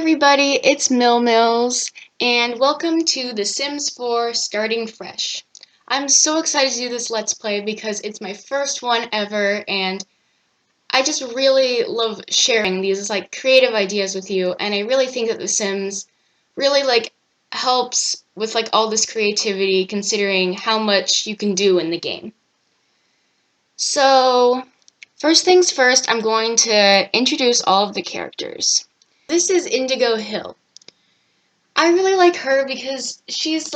everybody, it's Mills, and welcome to The Sims 4 Starting Fresh. I'm so excited to do this Let's Play because it's my first one ever, and I just really love sharing these creative ideas with you, and I really think that The Sims really helps with all this creativity considering how much you can do in the game. So, first things first, I'm going to introduce all of the characters. This is Indigo Hill. I really like her because she's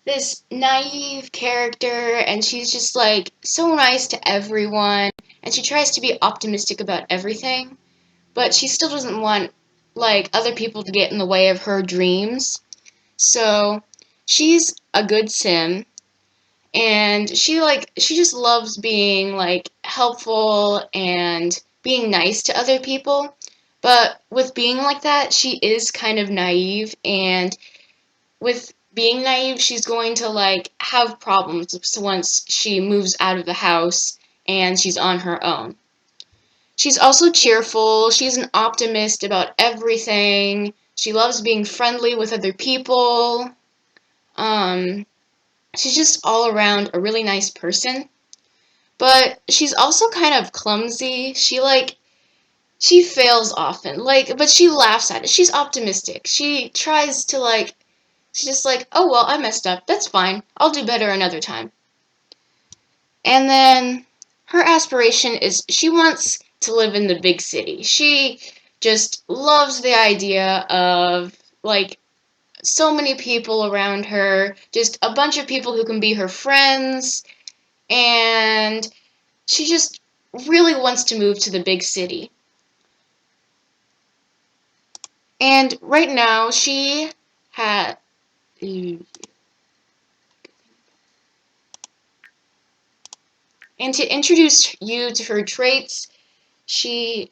this naive character and she's just so nice to everyone and she tries to be optimistic about everything, but she still doesn't want other people to get in the way of her dreams. So she's a good sim and she just loves being helpful and being nice to other people. But with being like that, she is kind of naive, and with being naive, she's going to have problems once she moves out of the house and she's on her own. She's also cheerful. She's an optimist about everything. She loves being friendly with other people. Um, she's just all around a really nice person. But she's also kind of clumsy. She fails often. But she laughs at it. She's optimistic. She tries to she's just oh well, I messed up. That's fine. I'll do better another time. And then her aspiration is she wants to live in the big city. She just loves the idea of so many people around her, just a bunch of people who can be her friends, and she just really wants to move to the big city. And right now she had and to introduce you to her traits, she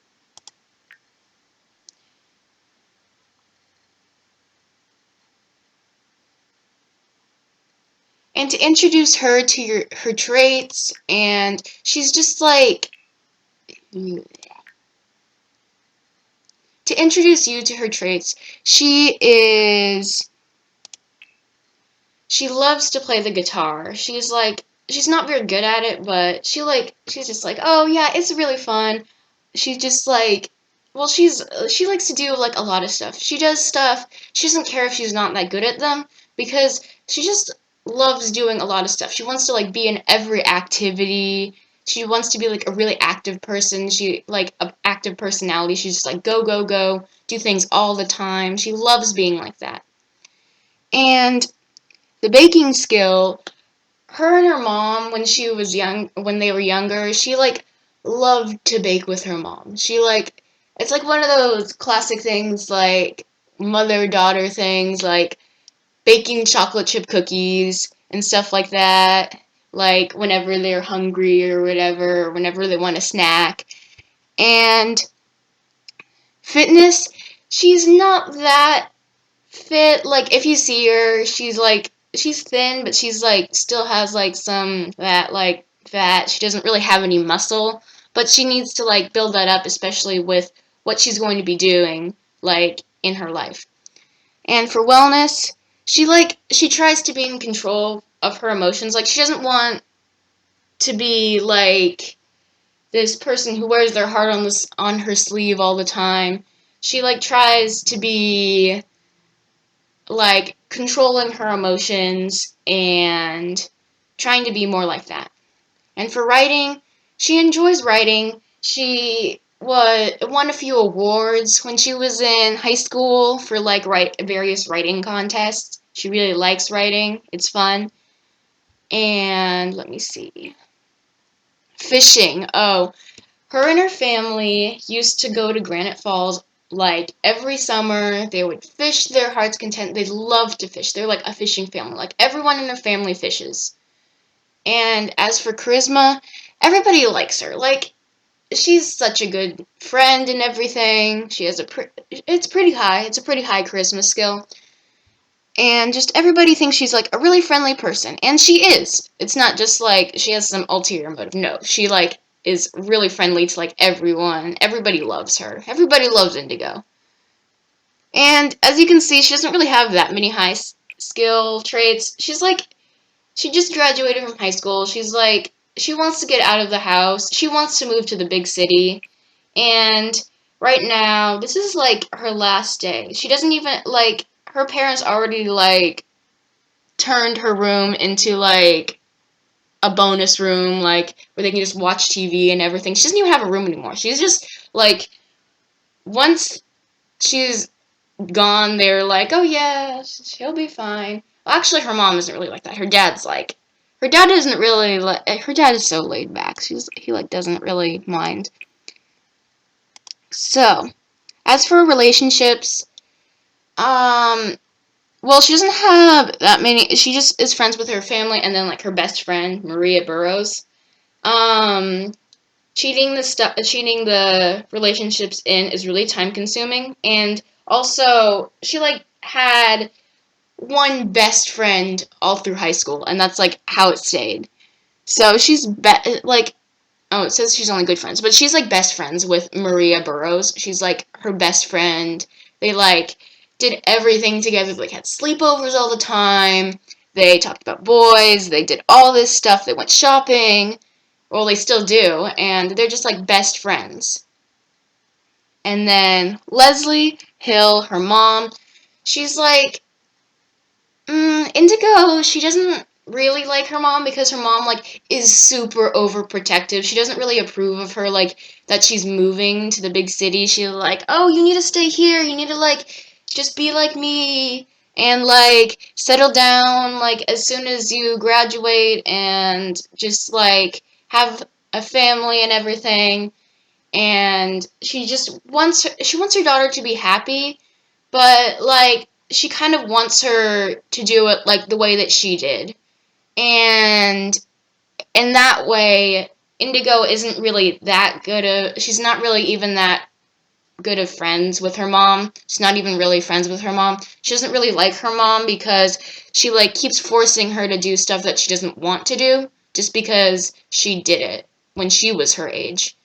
and to introduce her to her traits, and she's just to introduce you to her traits, she loves to play the guitar. She's not very good at it, but she's just oh yeah, it's really fun. She's just well, she likes to do a lot of stuff. She does stuff. She doesn't care if she's not that good at them because she just loves doing a lot of stuff. She wants to be in every activity. She wants to be a really active person. She a active personality. She's just go go go, do things all the time. She loves being like that. And the baking skill, her and her mom when they were younger, she loved to bake with her mom. It's one of those classic things mother-daughter things baking chocolate chip cookies and stuff like that, whenever they're hungry or whatever, or whenever they want a snack. And fitness, she's not that fit. If you see her, she's thin, but she's still has some that fat. She doesn't really have any muscle, but she needs to build that up, especially with what she's going to be doing in her life. And for wellness, she tries to be in control of her emotions. She doesn't want to be this person who wears their heart on her sleeve all the time. She tries to be controlling her emotions and trying to be more like that. And for writing, she enjoys writing. She won a few awards when she was in high school for various writing contests. She really likes writing. It's fun. And let me see. Fishing. Oh, her and her family used to go to Granite Falls every summer. They would fish their heart's content. They love to fish. They're a fishing family. Everyone in their family fishes. And as for charisma, everybody likes her. She's such a good friend and everything. She has it's pretty high. It's a pretty high charisma skill. And just everybody thinks she's a really friendly person, and she is. It's not just she has some ulterior motive. No, she is really friendly to everyone. Everybody loves her. Everybody loves Indigo. And as you can see, she doesn't really have that many skill traits. She just graduated from high school. She wants to get out of the house. She wants to move to the big city. And right now, this is like her last day. She doesn't even, like, her parents already, like, turned her room into, like, a bonus room, like, where they can just watch TV and everything. She doesn't even have a room anymore. She's just, like, once she's gone, they're like, oh yeah, she'll be fine. Well, actually, her mom isn't really like that. Her dad isn't really like, her dad is so laid back. He like doesn't really mind. So, as for relationships, um, well, she doesn't have that many. She just is friends with her family and then like her best friend Maria Burrows. Um, cheating the relationships in is really time consuming, and also she like had one best friend all through high school, and that's like how it stayed. So like, oh, it says she's only good friends, but she's like best friends with Maria Burrows. She's like her best friend. They like did everything together. They like had sleepovers all the time. They talked about boys. They did all this stuff. They went shopping. Well, they still do, and they're just like best friends. And then Leslie Hill, her mom, she's like Indigo, she doesn't really like her mom because her mom like is super overprotective. She doesn't really approve of her like that she's moving to the big city. She's like, "Oh, you need to stay here. You need to like just be like me and like settle down like as soon as you graduate and just like have a family and everything." And she wants her daughter to be happy, but like she kind of wants her to do it like the way that she did. And in that way, Indigo isn't really that good of she's not really even that good of friends with her mom. She's not even really friends with her mom. She doesn't really like her mom because she like keeps forcing her to do stuff that she doesn't want to do just because she did it when she was her age.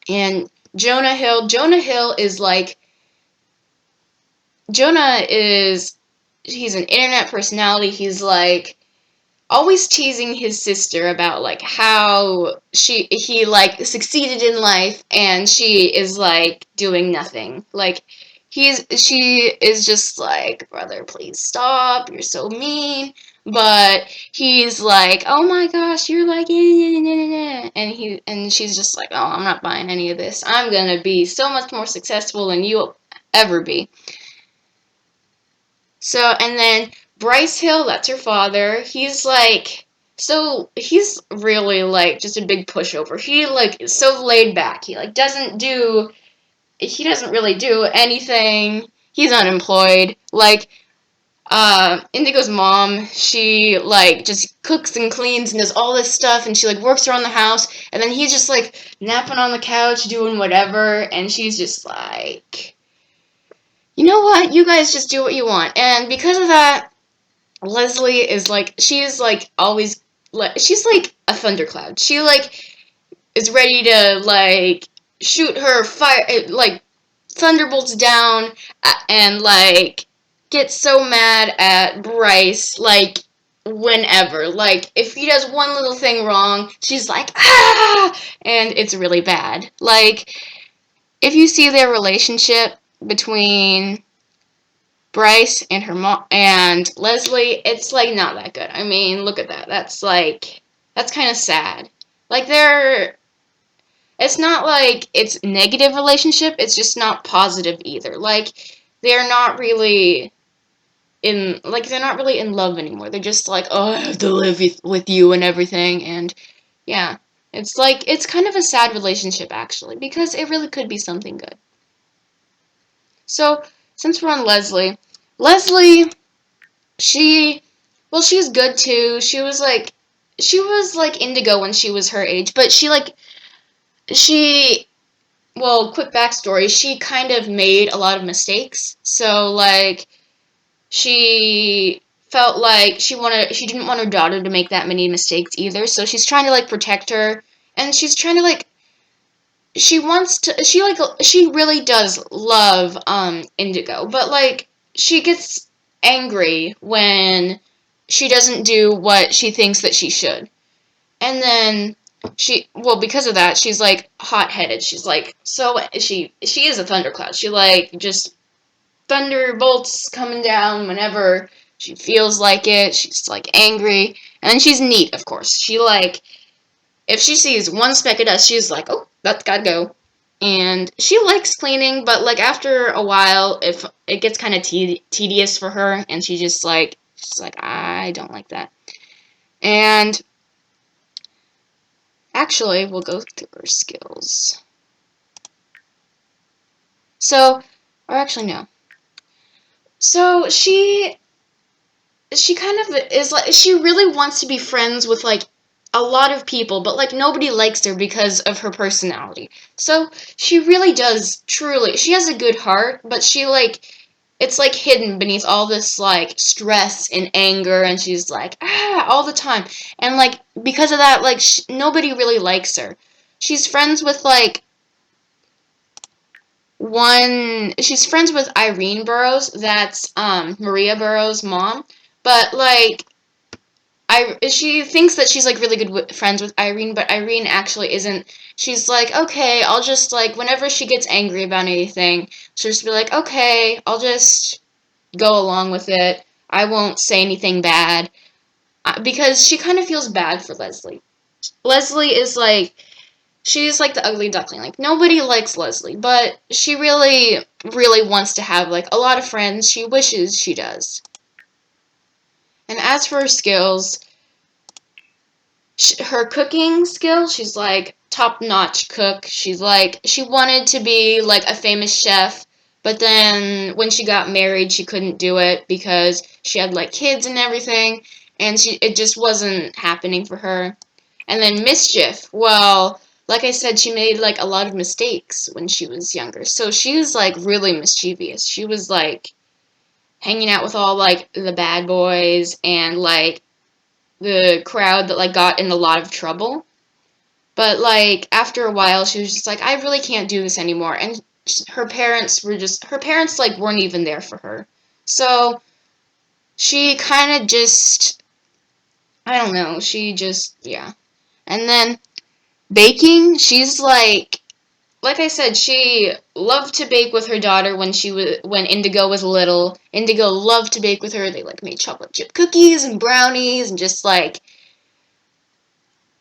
And Jonah Hill is like Jonah is he's an internet personality. He's like always teasing his sister about like how he like succeeded in life and she is like doing nothing. Like she is just like, brother, please stop. You're so mean. But he's like, oh my gosh, you're like, and she's just like, oh, I'm not buying any of this. I'm gonna be so much more successful than you'll ever be. So, and then Bryce Hill, that's her father. He's really like just a big pushover. He like is so laid back. He doesn't really do anything. He's unemployed. Like, Indigo's mom, she like just cooks and cleans and does all this stuff and she like works around the house and then he's just like napping on the couch doing whatever and she's just like, you know what? You guys just do what you want. And because of that, Leslie is like she's like always she's like a thundercloud. She like is ready to like shoot her fire like thunderbolts down and like get so mad at Bryce like whenever. Like if he does one little thing wrong, she's like ah and it's really bad. Like if you see their relationship between Bryce and her mom and Leslie, it's like not that good. I mean, look at that. That's kind of sad. Like it's not like it's negative relationship. It's just not positive either. Like they're not really in love anymore. They're just like, oh, I have to live with you and everything. And yeah, it's kind of a sad relationship actually because it really could be something good. So since we're on Leslie she she's good too. She was like Indigo when she was her age, but she quick backstory, she kind of made a lot of mistakes. So like she felt like she didn't want her daughter to make that many mistakes either. So she's trying to like protect her and she really does love Indigo, but like she gets angry when she doesn't do what she thinks that she should. And then because of that, she's like hot-headed. She's like she is a thundercloud. She like just thunderbolts coming down whenever she feels like it. She's like angry. And then she's neat, of course. She like if she sees one speck of dust, she's like, "Oh, that's gotta go." And she likes cleaning, but like after a while, if it gets kind of tedious for her, and she's like, I don't like that. And actually, we'll go through her skills. So, or actually no. So she kind of is like she really wants to be friends with like a lot of people, but like nobody likes her because of her personality. So she really does truly. She has a good heart, but she like it's like hidden beneath all this like stress and anger, and she's like all the time. And like because of that, like nobody really likes her. She's friends with like she's friends with Irene Burroughs, that's Maria Burroughs' mom. But like she thinks that she's like really good friends with Irene, but Irene actually isn't. She's like, okay, I'll just like whenever she gets angry about anything, she'll just be like, okay, I'll just go along with it. I won't say anything bad because she kind of feels bad for Leslie. Leslie is like she's like the ugly duckling. Like nobody likes Leslie, but she really really wants to have like a lot of friends. She wishes she does. And as for her skills, her cooking skills, she's like top-notch cook. She's like she wanted to be like a famous chef, but then when she got married, she couldn't do it because she had like kids and everything, and it just wasn't happening for her. And then Mischief, well, like I said, she made like a lot of mistakes when she was younger. So she was like really mischievous. She was like hanging out with all like the bad boys and like the crowd that like got in a lot of trouble. But like after a while, she was just like, I really can't do this anymore. And her parents like weren't even there for her. So she kind of just I don't know. She just yeah. And then baking, she's like I said, she loved to bake with her daughter when Indigo was little. Indigo loved to bake with her. They like made chocolate chip cookies and brownies and just like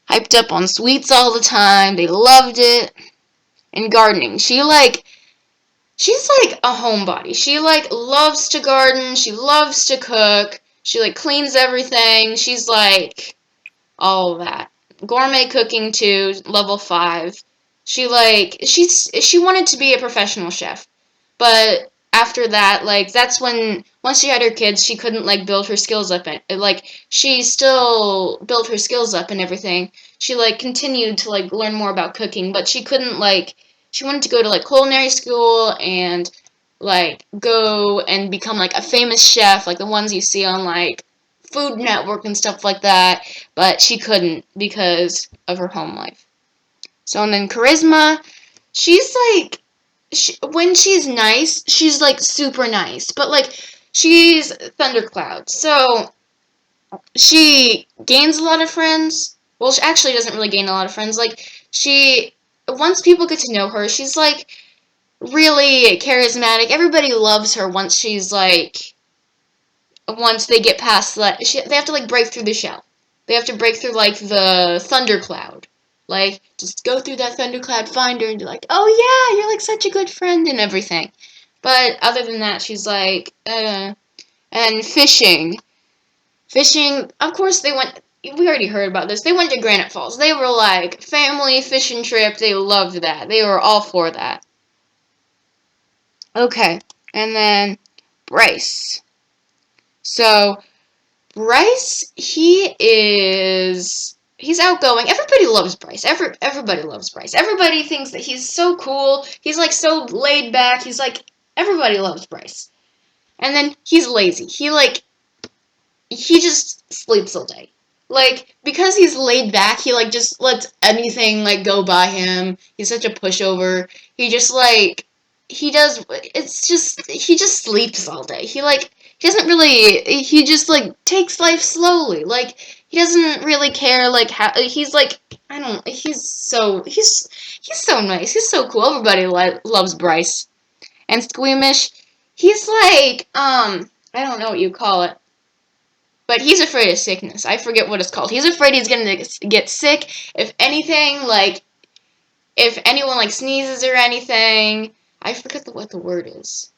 hyped up on sweets all the time. They loved it. And gardening. She's like a homebody. She like loves to garden, she loves to cook, she like cleans everything. She's like all that. Gourmet cooking too, level 5. She wanted to be a professional chef. But after that, like that's when once she had her kids, she couldn't like build her skills up and like she still built her skills up and everything. She like continued to like learn more about cooking, but she couldn't like she wanted to go to like culinary school and like go and become like a famous chef, like the ones you see on like Food Network and stuff like that, but she couldn't because of her home life. So and then Charisma, she's like when she's nice, she's like super nice, but like she's Thundercloud, so she gains a lot of friends. Well, she actually doesn't really gain a lot of friends. Like she, once people get to know her, she's like really charismatic. Everybody loves her once they get past that. They have to like break through the shell. They have to break through like the thundercloud. Like just go through that thundercloud, find her, and be like, oh yeah, you're like such a good friend and everything. But other than that, she's like, and fishing. Fishing, of course, they went. We already heard about this. They went to Granite Falls. They were like family fishing trip. They loved that. They were all for that. Okay, and then Bryce. So Bryce, he's outgoing. Everybody loves Bryce. Everybody loves Bryce. Everybody thinks that he's so cool. He's like so laid back. He's like everybody loves Bryce. And then he's lazy. He just sleeps all day. like, because he's laid back, he, like, just lets anything, like, go by him. He's such a pushover. He just, like, he just sleeps all day. He doesn't really, he just, like, takes life slowly. Like, he doesn't really care, like, how, he's, like, I don't, he's so nice. He's so cool. Everybody loves Bryce. And Squeamish, he's like, I don't know what you call it. But he's afraid of sickness. I forget what it's called. He's afraid he's gonna get sick. If anything, like, if anyone, like, sneezes or anything. I forget what the word is.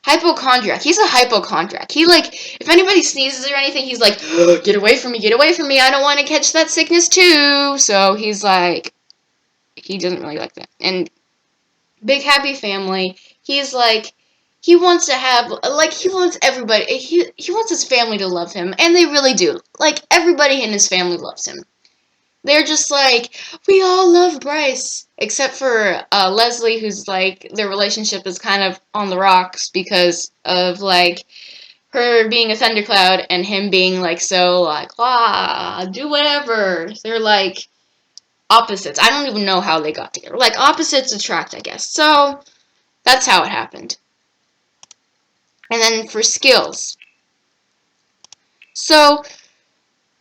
Hypochondriac. He's a hypochondriac. He, like, if anybody sneezes or anything, he's like, get away from me, get away from me. I don't want to catch that sickness too. So he's like, he doesn't really like that. And Big Happy Family, he's like, he wants to have, like, he wants everybody, he wants his family to love him, and they really do. Like, everybody in his family loves him. They're just like, we all love Bryce, except for Leslie, who's like, their relationship is kind of on the rocks because of, like, her being a thundercloud and him being, like, so, like, do whatever. They're like opposites. I don't even know how they got together. Like, opposites attract, I guess. So that's how it happened. And then for skills. So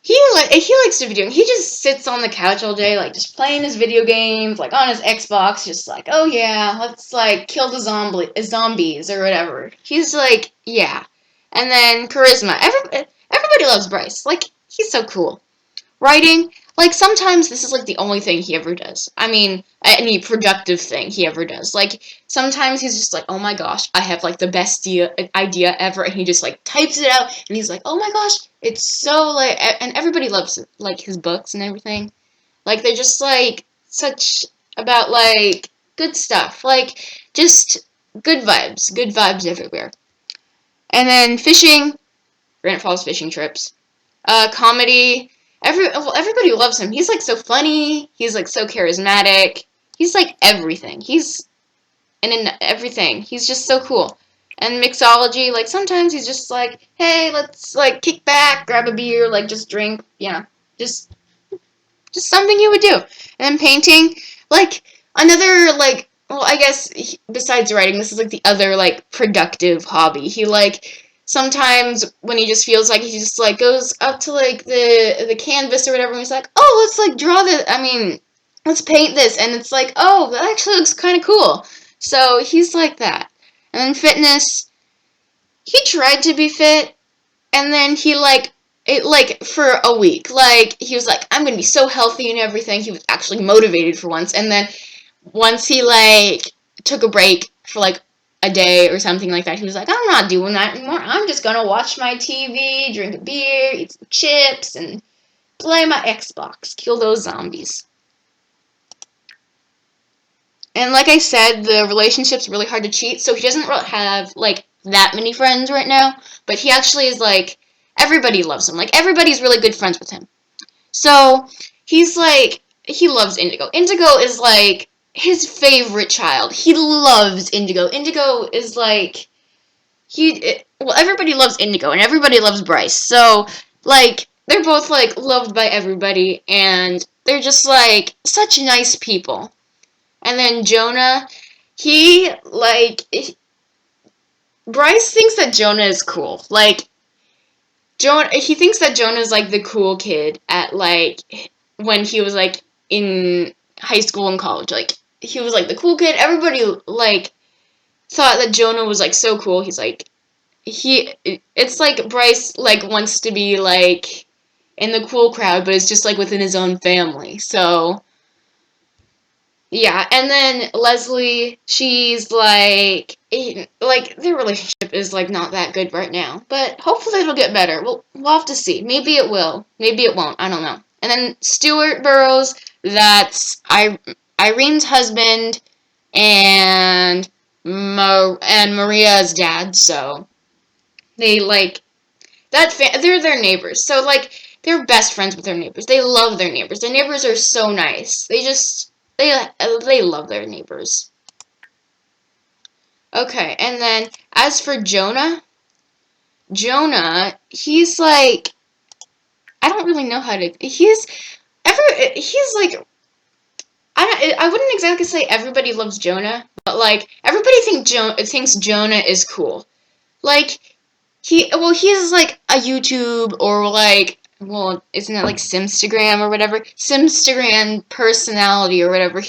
he likes to be doing. He just sits on the couch all day, like, just playing his video games, like, on his Xbox, just like, oh yeah, let's, like, kill the zombies or whatever. He's like, yeah. And then charisma. Everybody loves Bryce. Like, he's so cool. Writing, like, sometimes this is, like, the only thing he ever does. I mean, any productive thing he ever does. Like, sometimes he's just like, oh my gosh, I have, like, the best idea ever, and he just, like, types it out, and he's like, oh my gosh, it's so, like, and everybody loves, like, his books and everything. Like, they're just, like, such about, like, good stuff. Like, just good vibes everywhere. And then fishing, Granite Falls fishing trips. Comedy. Everybody loves him. He's, like, so funny. He's, like, so charismatic. He's, like, everything. He's in everything. He's just so cool. And mixology, like, sometimes he's just like, hey, let's, like, kick back, grab a beer, like, just drink. Yeah, just something you would do. And then painting, like, another, like, well, I guess besides writing, this is, like, the other, like, productive hobby. He, like, sometimes when he just feels like he just, like, goes up to, like, the canvas or whatever, and he's like, oh, let's, like, draw this, let's paint this, and it's like, oh, that actually looks kind of cool. So he's like that. And then fitness, he tried to be fit, and then he, like, it, like, for a week, like, he was like, I'm gonna be so healthy and everything. He was actually motivated for once, and then once he, like, took a break for, like, a day or something like that, he was like, I'm not doing that anymore. I'm just gonna watch my TV, drink a beer, eat some chips, and play my Xbox, kill those zombies. And like I said, the relationship's really hard to cheat, so he doesn't really have, like, that many friends right now, but he actually is, like, everybody loves him. Like, everybody's really good friends with him. So, he's, like, he loves Indigo. Indigo is, like, his favorite child. He loves Indigo. Indigo is, like, everybody loves Indigo, and everybody loves Bryce. So, like, they're both, like, loved by everybody, and they're just, like, such nice people. And then Jonah, he, like, Bryce thinks that Jonah is cool. Like, he thinks that Jonah is, like, the cool kid at, like, when he was, like, in high school and college. Like, he was, like, the cool kid. Everybody, like, thought that Jonah was, like, so cool. He's, like, it's like Bryce, like, wants to be, like, in the cool crowd, but it's just, like, within his own family. So, yeah, and then Leslie, she's like their relationship is, like, not that good right now, but hopefully it'll get better. We'll have to see. Maybe it will. Maybe it won't. I don't know. And then Stuart Burrows, that's Irene's husband and Maria's dad. So they, like, they're their neighbors. So, like, they're best friends with their neighbors. They love their neighbors. Their neighbors are so nice. They love their neighbors. Okay, and then as for Jonah, he's like, I don't really know how to. He's like I wouldn't exactly say everybody loves Jonah, but like everybody thinks Jonah is cool. Like he's like a YouTube or like, well, isn't it like Simstagram or whatever? Simstagram personality or whatever.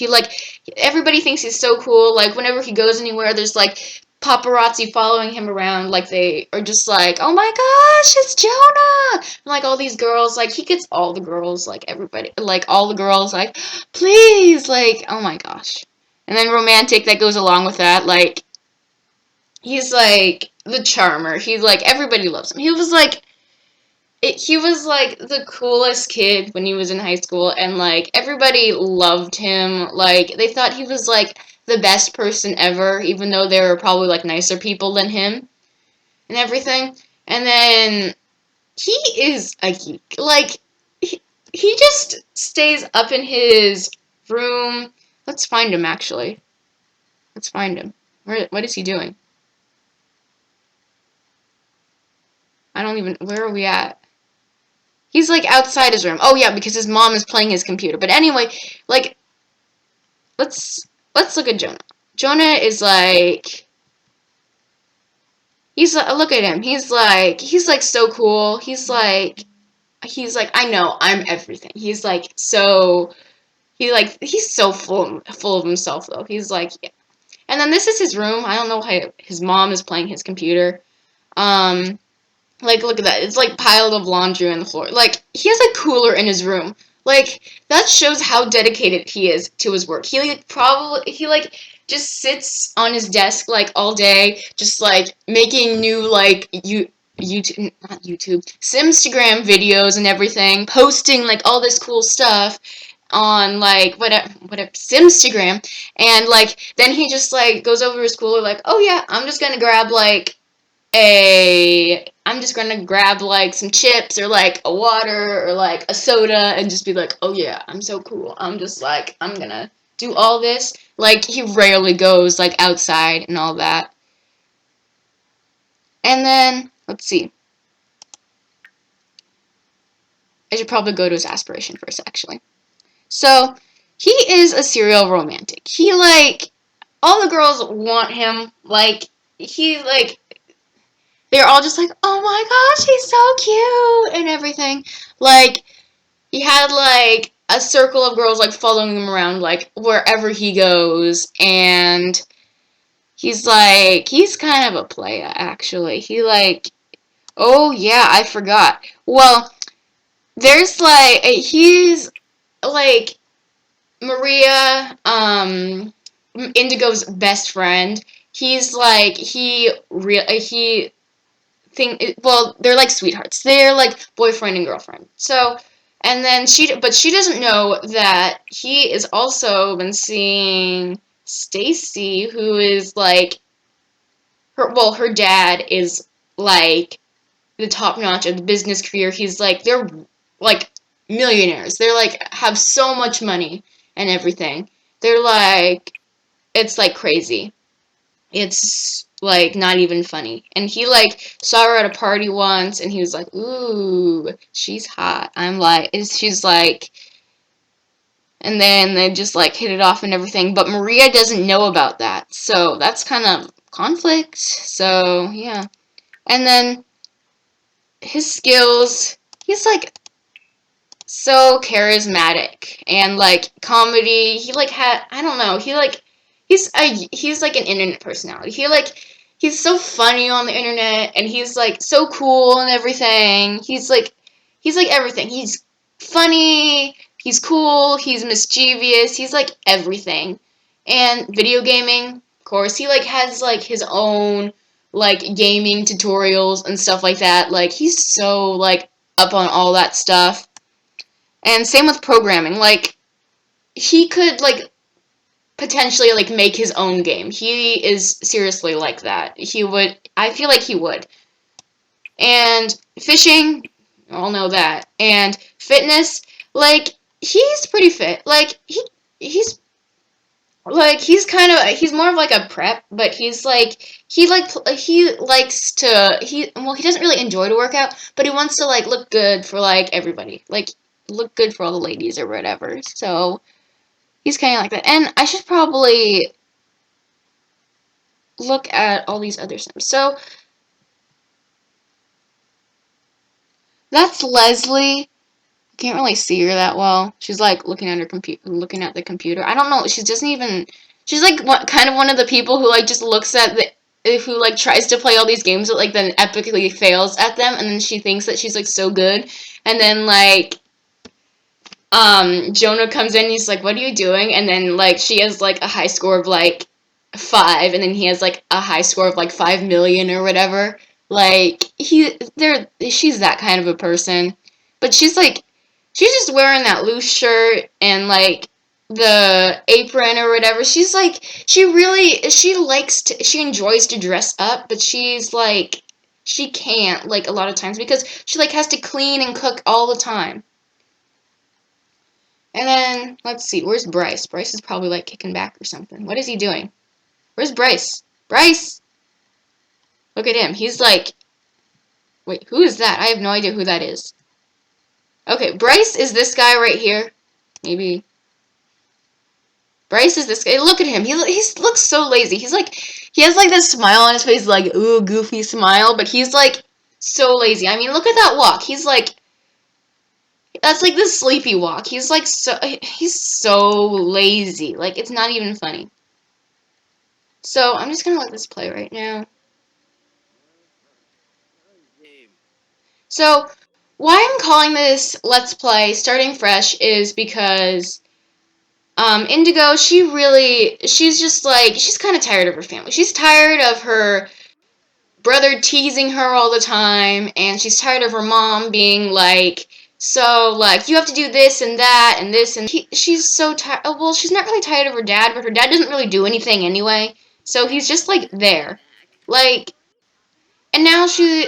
Everybody thinks he's so cool. Like whenever he goes anywhere, there's like paparazzi following him around. Like they are just like, oh my gosh, it's Jonah! And like all these girls, like he gets all the girls, like everybody, like all the girls, like please, like oh my gosh. And then romantic that goes along with that, like he's like the charmer. He's like everybody loves him. He was like the coolest kid when he was in high school, and like everybody loved him. Like they thought he was like the best person ever, even though there were probably like nicer people than him and everything. And then he is a geek. Like he just stays up in his room. Let's find him actually. Let's find him. What is he doing? Where are we at? He's like outside his room. Oh yeah, because his mom is playing his computer. But anyway, like let's look at Jonah. Jonah is like look at him. He's like so cool. He's like I know I'm everything. He's so full of himself though. He's like yeah. And then this is his room. I don't know how his mom is playing his computer. Um Like, look at that. It's like piled of laundry on the floor. Like, he has a cooler in his room. Like, that shows how dedicated he is to his work. He just sits on his desk, like, all day, just, like, making new, like, YouTube, not YouTube, Simstagram videos and everything, posting, like, all this cool stuff on, like, whatever, Simstagram. And, like, then he just, like, goes over to his cooler, like, oh, yeah, I'm just gonna grab like some chips or like a water or like a soda and just be like, oh yeah, I'm so cool. I'm gonna do all this. Like he rarely goes like outside and all that. And then let's see. I should probably go to his aspiration first actually. So he is a serial romantic. He like all the girls want him. Like he like they're all just like, oh my gosh, he's so cute and everything. Like, he had like a circle of girls like following him around like wherever he goes, and he's kind of a playa actually. Oh yeah, I forgot. Well, there's like he's like Maria, Indigo's best friend. He's like he well, they're like sweethearts. They're like boyfriend and girlfriend. So, and then she doesn't know that he is also been seeing Stacy, who is like her dad is like the top notch of the business career. They're like millionaires. They're like have so much money and everything. They're like it's like crazy. It's like not even funny. And he like saw her at a party once and he was like, "Ooh, she's hot." She's like and then they just like hit it off and everything, but Maria doesn't know about that. So that's kind of conflict. So, yeah. And then his skills, he's like so charismatic and like comedy. He like had I don't know. He's like an internet personality. He's so funny on the internet and he's like so cool and everything. He's like everything. He's funny, he's cool, he's mischievous, he's like everything. And video gaming, of course, he like has like his own like gaming tutorials and stuff like that. Like he's so like up on all that stuff. And same with programming. Like he could like potentially like make his own game. He is seriously like that. I feel like he would. And fishing, all know that. And fitness, like he's pretty fit. Like he's Like he's more of like a prep, but he likes to he doesn't really enjoy to work out, but he wants to like look good for like everybody, like look good for all the ladies or whatever. So he's kind of like that. And I should probably look at all these other sims. So that's Leslie. Can't really see her that well. She's like looking at her computer, looking at the computer. I don't know. She doesn't even. She's like kind of one of the people who like just looks at the who like tries to play all these games but like then epically fails at them, and then she thinks that she's like so good, and then like Jonah comes in, and he's like, "What are you doing?" And then like she has like a high score of like 5, and then he has like a high score of like 5 million or whatever. Like she's that kind of a person, but she's just wearing that loose shirt and like the apron or whatever. She's like she enjoys to dress up, but she's like she can't like a lot of times because she like has to clean and cook all the time. And then, let's see, where's Bryce? Bryce is probably like kicking back or something. What is he doing? Where's Bryce? Bryce! Look at him. He's like, wait, who is that? I have no idea who that is. Okay, Bryce is this guy right here. Maybe. Bryce is this guy. Look at him. He looks so lazy. He's like, he has like this smile on his face, like, ooh, goofy smile, but he's like so lazy. I mean, look at that walk. He's like, that's like the sleepy walk. He's so lazy. Like, it's not even funny. So I'm just gonna let this play right now. So why I'm calling this Let's Play Starting Fresh is because Indigo, she's just like, she's kind of tired of her family. She's tired of her brother teasing her all the time, and she's tired of her mom being like, so, like, you have to do this and that and this, and she's so tired. Well, she's not really tired of her dad, but her dad doesn't really do anything anyway, so he's just, like, there. Like, and now she's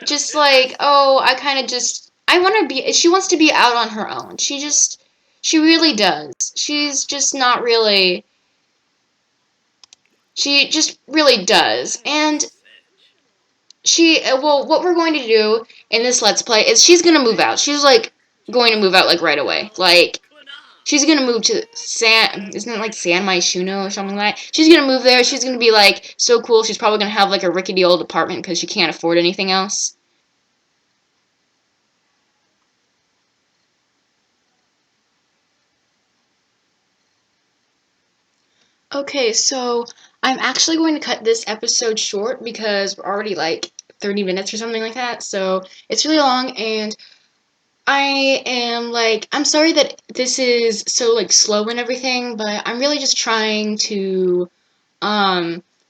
just like, oh, I want to be, she wants to be out on her own. She really does. She just really does. And well, what we're going to do in this Let's Play is she's going to move out. She's, like, going to move out, like, right away. Like, she's going to move to isn't it, like, San Myshuno or something like that? She's going to move there. She's going to be, like, so cool. She's probably going to have, like, a rickety old apartment because she can't afford anything else. Okay, so I'm actually going to cut this episode short because we're already like 30 minutes or something like that. So it's really long, and I'm sorry that this is so like slow and everything, but I'm really just trying to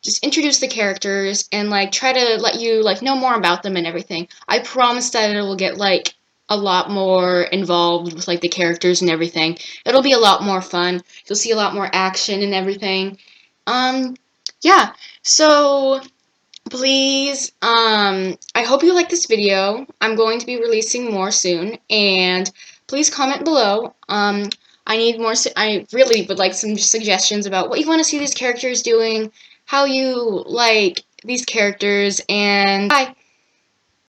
just introduce the characters and like try to let you like know more about them and everything. I promise that it will get like a lot more involved with like the characters and everything. It'll be a lot more fun. You'll see a lot more action and everything. Um yeah. So please, I hope you like this video. I'm going to be releasing more soon, and please comment below. I really would like some suggestions about what you want to see these characters doing, how you like these characters, and bye.